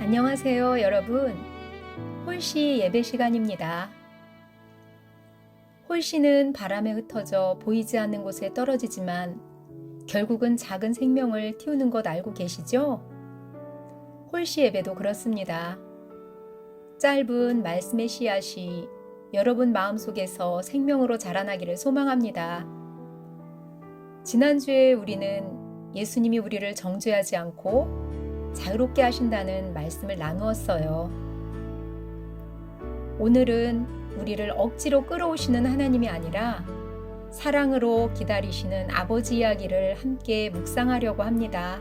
안녕하세요, 여러분. 홀씨 예배 시간입니다. 홀씨는 바람에 흩어져 보이지 않는 곳에 떨어지지만 결국은 작은 생명을 틔우는 것 알고 계시죠? 홀씨 예배도 그렇습니다. 짧은 말씀의 씨앗이 여러분 마음속에서 생명으로 자라나기를 소망합니다. 지난주에 우리는 예수님이 우리를 정죄하지 않고 자유롭게 하신다는 말씀을 나누었어요. 오늘은 우리를 억지로 끌어오시는 하나님이 아니라 사랑으로 기다리시는 아버지 이야기를 함께 묵상하려고 합니다.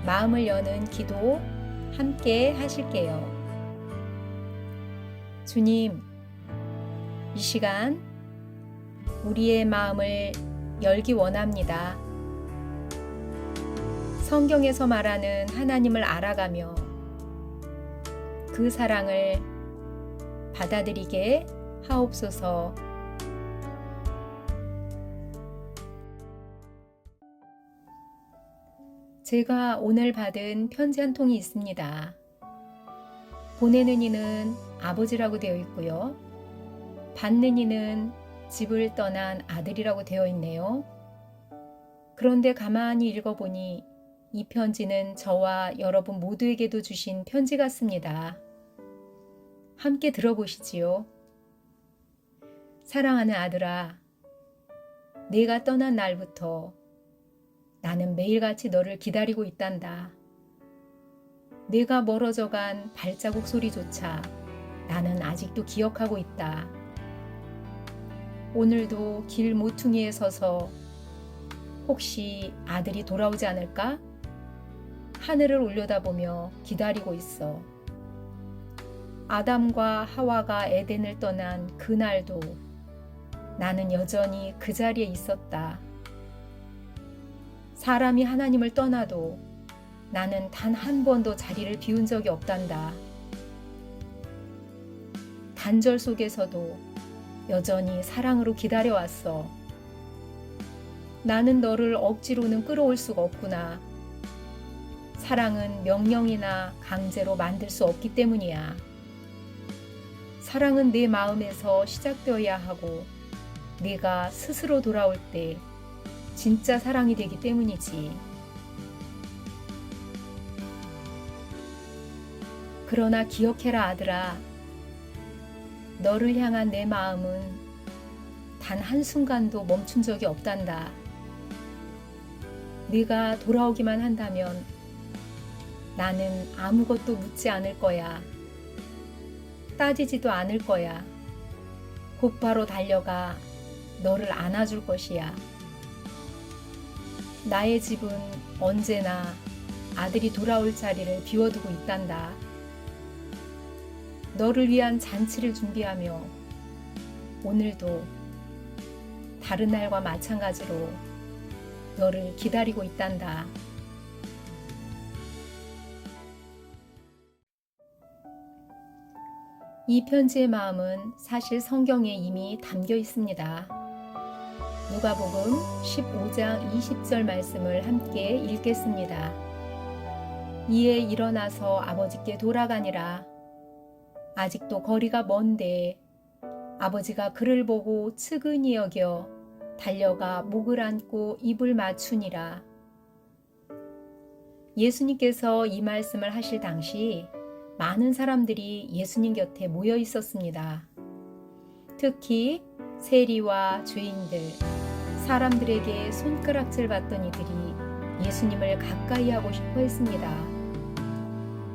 마음을 여는 기도 함께 하실게요. 주님, 이 시간 우리의 마음을 열기 원합니다. 성경에서 말하는 하나님을 알아가며 그 사랑을 받아들이게 하옵소서. 제가 오늘 받은 편지 한 통이 있습니다. 보내는 이는 아버지라고 되어 있고요. 받는 이는 집을 떠난 아들이라고 되어 있네요. 그런데 가만히 읽어보니 이 편지는 저와 여러분 모두에게도 주신 편지 같습니다. 함께 들어보시지요. 사랑하는 아들아, 내가 떠난 날부터 나는 매일같이 너를 기다리고 있단다. 내가 멀어져간 발자국 소리조차 나는 아직도 기억하고 있다. 오늘도 길 모퉁이에 서서 혹시 아들이 돌아오지 않을까? 하늘을 올려다보며 기다리고 있어. 아담과 하와가 에덴을 떠난 그날도 나는 여전히 그 자리에 있었다. 사람이 하나님을 떠나도 나는 단 한 번도 자리를 비운 적이 없단다. 단절 속에서도 여전히 사랑으로 기다려왔어. 나는 너를 억지로는 끌어올 수가 없구나. 사랑은 명령이나 강제로 만들 수 없기 때문이야. 사랑은 내 마음에서 시작되어야 하고 내가 스스로 돌아올 때 진짜 사랑이 되기 때문이지. 그러나 기억해라 아들아. 너를 향한 내 마음은 단 한순간도 멈춘 적이 없단다. 네가 돌아오기만 한다면 나는 아무것도 묻지 않을 거야. 따지지도 않을 거야. 곧바로 달려가 너를 안아줄 것이야. 나의 집은 언제나 아들이 돌아올 자리를 비워두고 있단다. 너를 위한 잔치를 준비하며 오늘도 다른 날과 마찬가지로 너를 기다리고 있단다. 이 편지의 마음은 사실 성경에 이미 담겨 있습니다. 누가복음 15장 20절 말씀을 함께 읽겠습니다. 이에 일어나서 아버지께 돌아가니라. 아직도 거리가 먼데 아버지가 그를 보고 측은히 여겨 달려가 목을 안고 입을 맞추니라. 예수님께서 이 말씀을 하실 당시 많은 사람들이 예수님 곁에 모여 있었습니다. 특히 세리와 죄인들, 사람들에게 손가락질 받던 이들이 예수님을 가까이 하고 싶어 했습니다.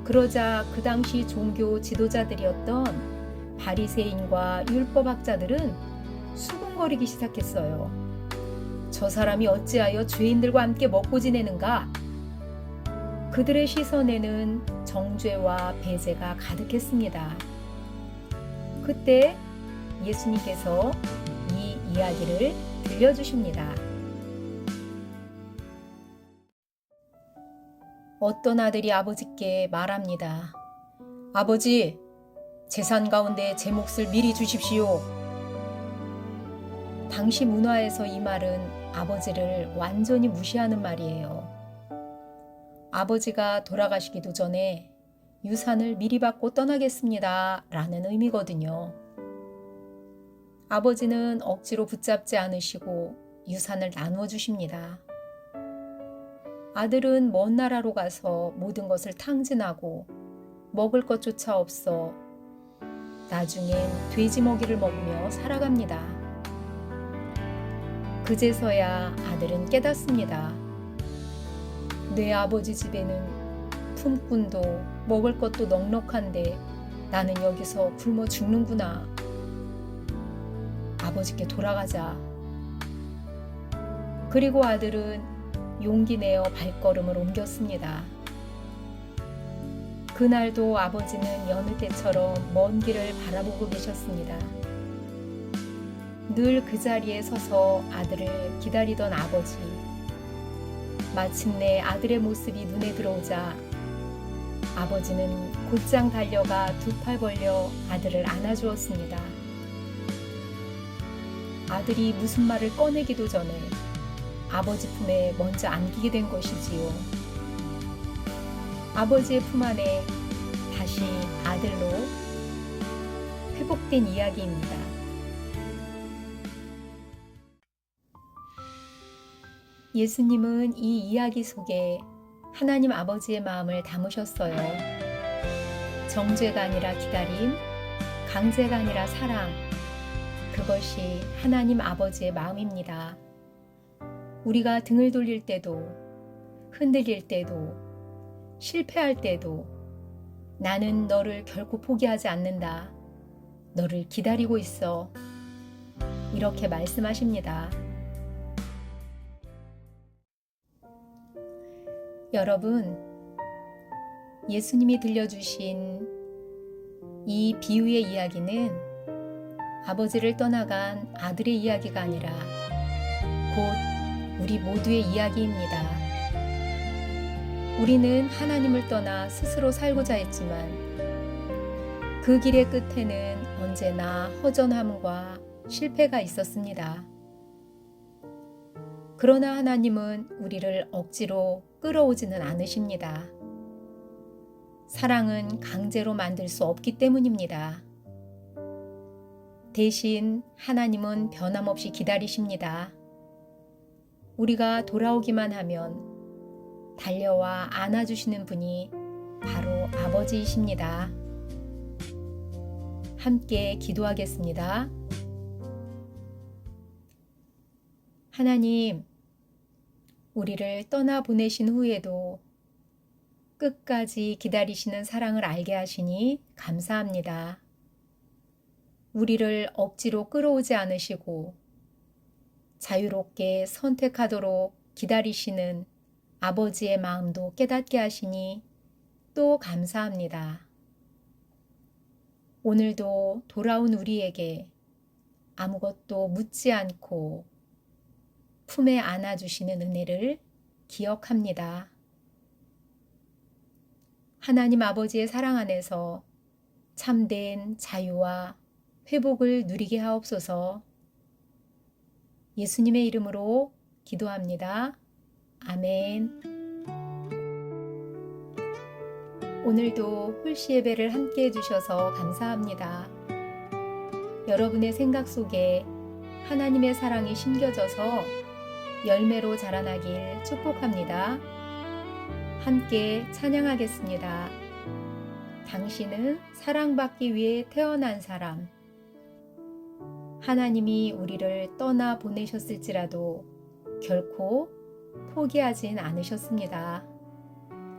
그러자 그 당시 종교 지도자들이었던 바리새인과 율법학자들은 수군거리기 시작했어요. 저 사람이 어찌하여 죄인들과 함께 먹고 지내는가? 그들의 시선에는 정죄와 배제가 가득했습니다. 그때 예수님께서 이 이야기를 들려주십니다. 어떤 아들이 아버지께 말합니다. 아버지, 재산 가운데 제 몫을 미리 주십시오. 당시 문화에서 이 말은 아버지를 완전히 무시하는 말이에요. 아버지가 돌아가시기도 전에 유산을 미리 받고 떠나겠습니다 라는 의미거든요. 아버지는 억지로 붙잡지 않으시고 유산을 나누어 주십니다. 아들은 먼 나라로 가서 모든 것을 탕진하고 먹을 것조차 없어 나중엔 돼지 먹이를 먹으며 살아갑니다. 그제서야 아들은 깨닫습니다. 내 아버지 집에는 품꾼도 먹을 것도 넉넉한데 나는 여기서 굶어 죽는구나. 아버지께 돌아가자. 그리고 아들은 용기 내어 발걸음을 옮겼습니다. 그날도 아버지는 여느 때처럼 먼 길을 바라보고 계셨습니다. 늘 그 자리에 서서 아들을 기다리던 아버지. 마침내 아들의 모습이 눈에 들어오자 아버지는 곧장 달려가 두 팔 벌려 아들을 안아주었습니다. 아들이 무슨 말을 꺼내기도 전에 아버지 품에 먼저 안기게 된 것이지요. 아버지의 품 안에 다시 아들로 회복된 이야기입니다. 예수님은 이 이야기 속에 하나님 아버지의 마음을 담으셨어요. 정죄가 아니라 기다림, 강제가 아니라 사랑, 그것이 하나님 아버지의 마음입니다. 우리가 등을 돌릴 때도, 흔들릴 때도, 실패할 때도 나는 너를 결코 포기하지 않는다. 너를 기다리고 있어. 이렇게 말씀하십니다. 여러분, 예수님이 들려주신 이 비유의 이야기는 아버지를 떠나간 아들의 이야기가 아니라 곧 우리 모두의 이야기입니다. 우리는 하나님을 떠나 스스로 살고자 했지만 그 길의 끝에는 언제나 허전함과 실패가 있었습니다. 그러나 하나님은 우리를 억지로 끌어오지는 않으십니다. 사랑은 강제로 만들 수 없기 때문입니다. 대신 하나님은 변함없이 기다리십니다. 우리가 돌아오기만 하면 달려와 안아주시는 분이 바로 아버지이십니다. 함께 기도하겠습니다. 하나님, 우리를 떠나보내신 후에도 끝까지 기다리시는 사랑을 알게 하시니 감사합니다. 우리를 억지로 끌어오지 않으시고 자유롭게 선택하도록 기다리시는 아버지의 마음도 깨닫게 하시니 또 감사합니다. 오늘도 돌아온 우리에게 아무것도 묻지 않고 품에 안아주시는 은혜를 기억합니다. 하나님 아버지의 사랑 안에서 참된 자유와 회복을 누리게 하옵소서. 예수님의 이름으로 기도합니다. 아멘. 오늘도 홀씨 예배를 함께 해주셔서 감사합니다. 여러분의 생각 속에 하나님의 사랑이 심겨져서 열매로 자라나길 축복합니다. 함께 찬양하겠습니다. 당신은 사랑받기 위해 태어난 사람. 하나님이 우리를 떠나 보내셨을지라도 결코 포기하진 않으셨습니다.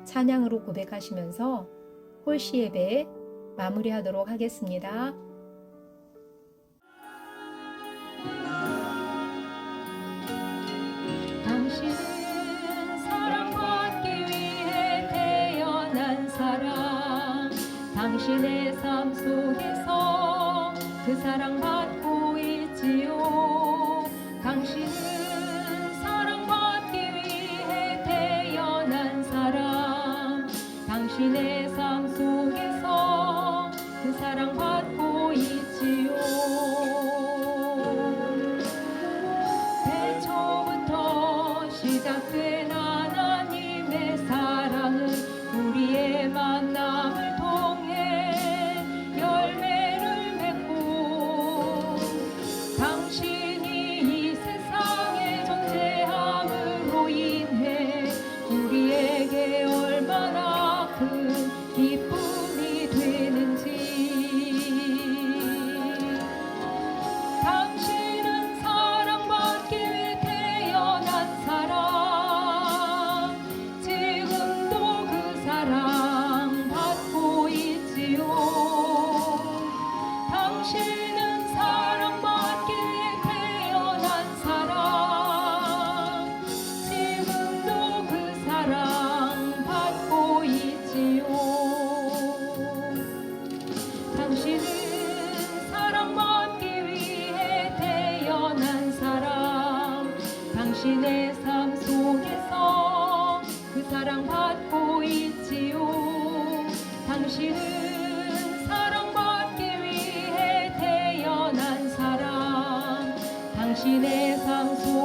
찬양으로 고백하시면서 홀씨 예배 마무리하도록 하겠습니다. 당신은 사랑받기 위해 태어난 사람. 당신의 삶 속에서 그 사랑받고 있지요. 당신은 사랑받기 위해 태어난 사람. 당신의 삶 속에서 그 사랑받고 있지요. 시작된 하나님의 사랑 당신의 삶 속에서 그 사랑 받고 있지요. 당신은 사랑받기 위해 태어난 사람. 당신의 삶 속에서